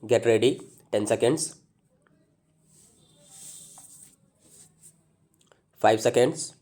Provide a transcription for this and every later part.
Get ready. 10 seconds. 5 seconds.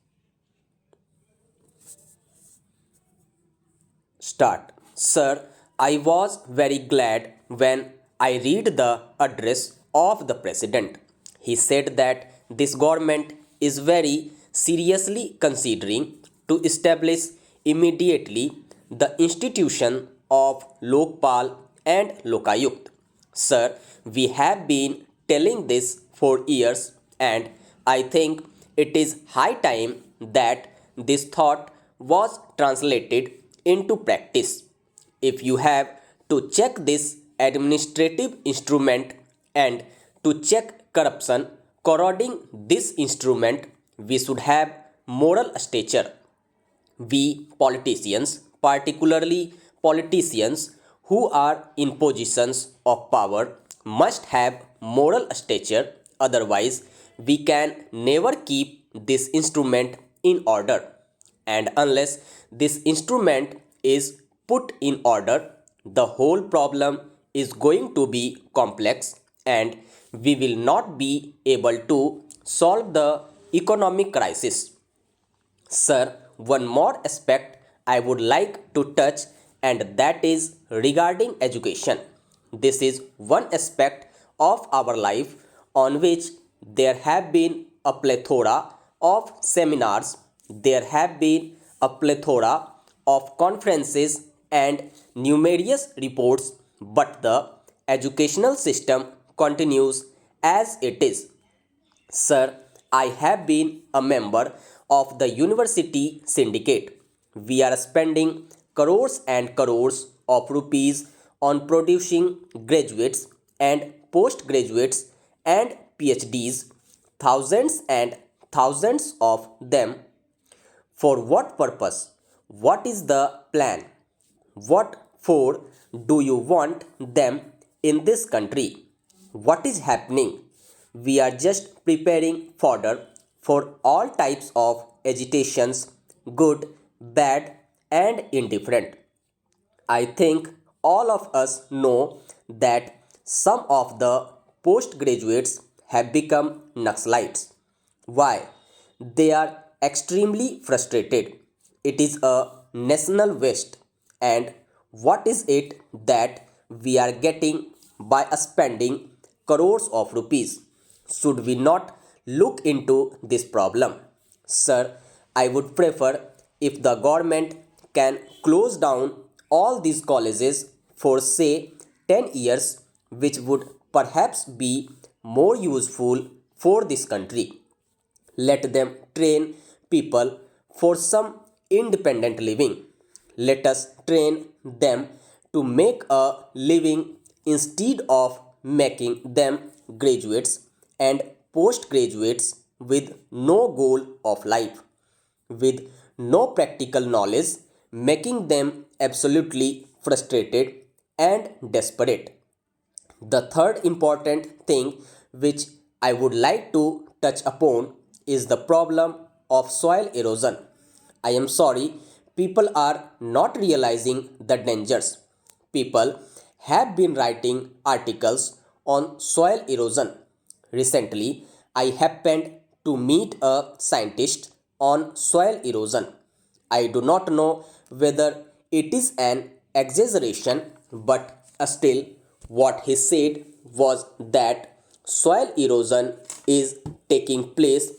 Start. Sir, I was very glad when I read the address of the president. He said that this government is very seriously considering to establish immediately the institution of Lokpal and Lokayukt. Sir, we have been telling this for years, and I think it is high time that this thought was translated into practice. If you have to check this administrative instrument and to check corruption corroding this instrument, we should have moral stature. We politicians, particularly politicians who are in positions of power, must have moral stature, otherwise, we can never keep this instrument in order. And unless this instrument is put in order, the whole problem is going to be complex and we will not be able to solve the economic crisis. Sir, one more aspect I would like to touch, and that is regarding education. This is one aspect of our life on which there have been a plethora of seminars, there have been a plethora of conferences and numerous reports, but the educational system continues as it is. Sir, I have been a member of the university syndicate. We are spending crores and crores of rupees on producing graduates and postgraduates and PhDs, thousands and thousands of them. For what purpose? What is the plan? What for do you want them in this country? What is happening? We are just preparing fodder for all types of agitations, good, bad, and indifferent. I think all of us know that some of the postgraduates have become Naxalites. Why? They are extremely frustrated. It is a national waste. And what is it that we are getting by spending crores of rupees? Should we not look into this problem? Sir, I would prefer if the government can close down all these colleges for say 10 years, which would perhaps be more useful for this country. Let them train people for some independent living. Let us train them to make a living instead of making them graduates and postgraduates with no goal of life, with no practical knowledge, making them absolutely frustrated and desperate. The third important thing which I would like to touch upon is the problem of soil erosion. I am sorry, people are not realizing the dangers. People have been writing articles on soil erosion. Recently, I happened to meet a scientist on soil erosion. I do not know whether it is an exaggeration, but still, what he said was that soil erosion is taking place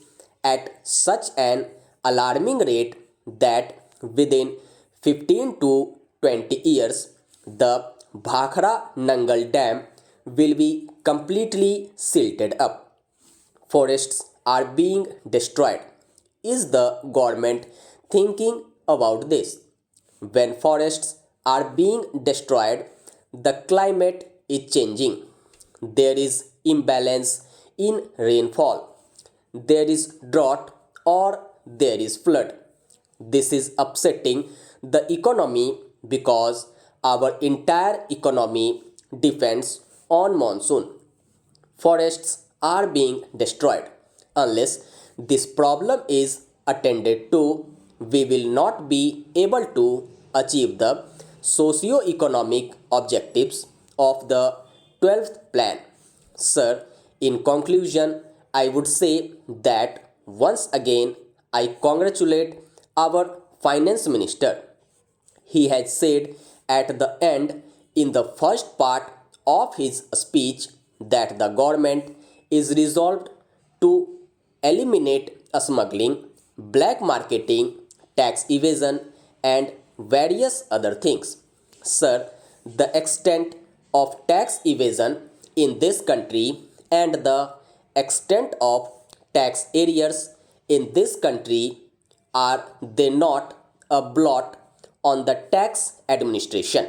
at such an alarming rate that within 15 to 20 years, the Bhakhara Nangal Dam will be completely silted up. Forests are being destroyed. Is the government thinking about this? When forests are being destroyed, the climate is changing. There is imbalance in rainfall. There is drought or there is flood. This is upsetting the economy because our entire economy depends on monsoon. Forests are being destroyed. Unless this problem is attended to, we will not be able to achieve the socio-economic objectives of the 12th plan. Sir, in conclusion, I would say that once again I congratulate our finance minister. He had said at the end in the first part of his speech that the government is resolved to eliminate smuggling, black marketing, tax evasion, and various other things. Sir, the extent of tax evasion in this country and the extent of tax arrears in this country, are they not a blot on the tax administration?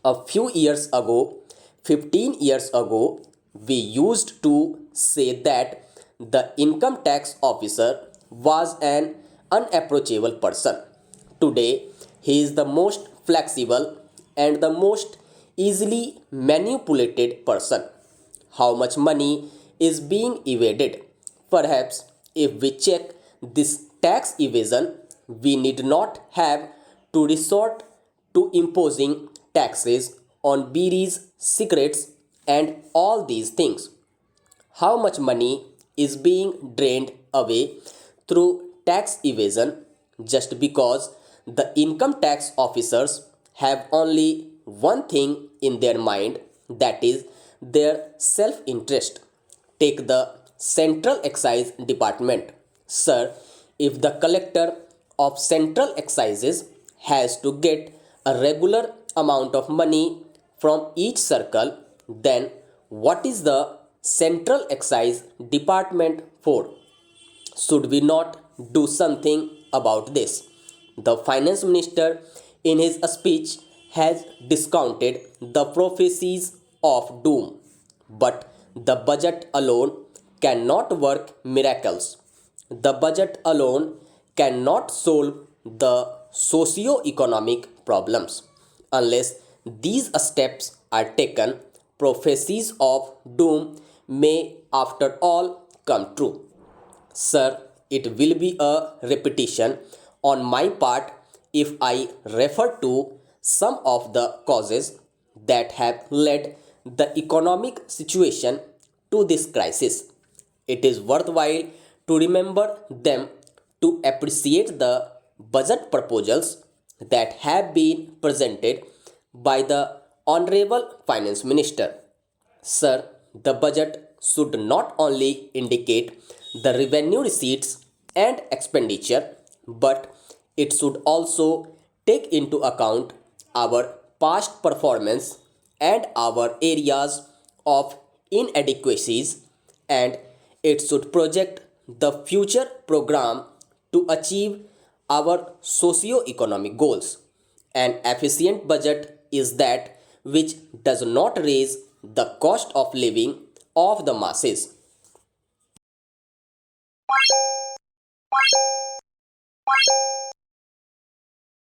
A few years ago, 15 years ago, we used to say that the income tax officer was an unapproachable person. Today, he is the most flexible and the most easily manipulated person. How much money is being evaded? Perhaps if we check this tax evasion, we need not have to resort to imposing taxes on beeries, cigarettes, and all these things. How much money is being drained away through tax evasion just because the income tax officers have only one thing in their mind, that is their self interest. Take the Central Excise Department. Sir, if the collector of Central Excises has to get a regular amount of money from each circle, then what is the Central Excise Department for? Should we not do something about this? The finance minister, in his speech, has discounted the prophecies of doom, but the budget alone cannot work miracles. The budget alone cannot solve the socio-economic problems. Unless these steps are taken, prophecies of doom may after all come true. Sir, it will be a repetition on my part if I refer to some of the causes that have led the economic situation to this crisis. It is worthwhile to remember them to appreciate the budget proposals that have been presented by the Honorable Finance Minister. Sir, the budget should not only indicate the revenue receipts and expenditure, but it should also take into account our past performance and our areas of inadequacies, and it should project the future program to achieve our socio-economic goals. An efficient budget is that which does not raise the cost of living of the masses.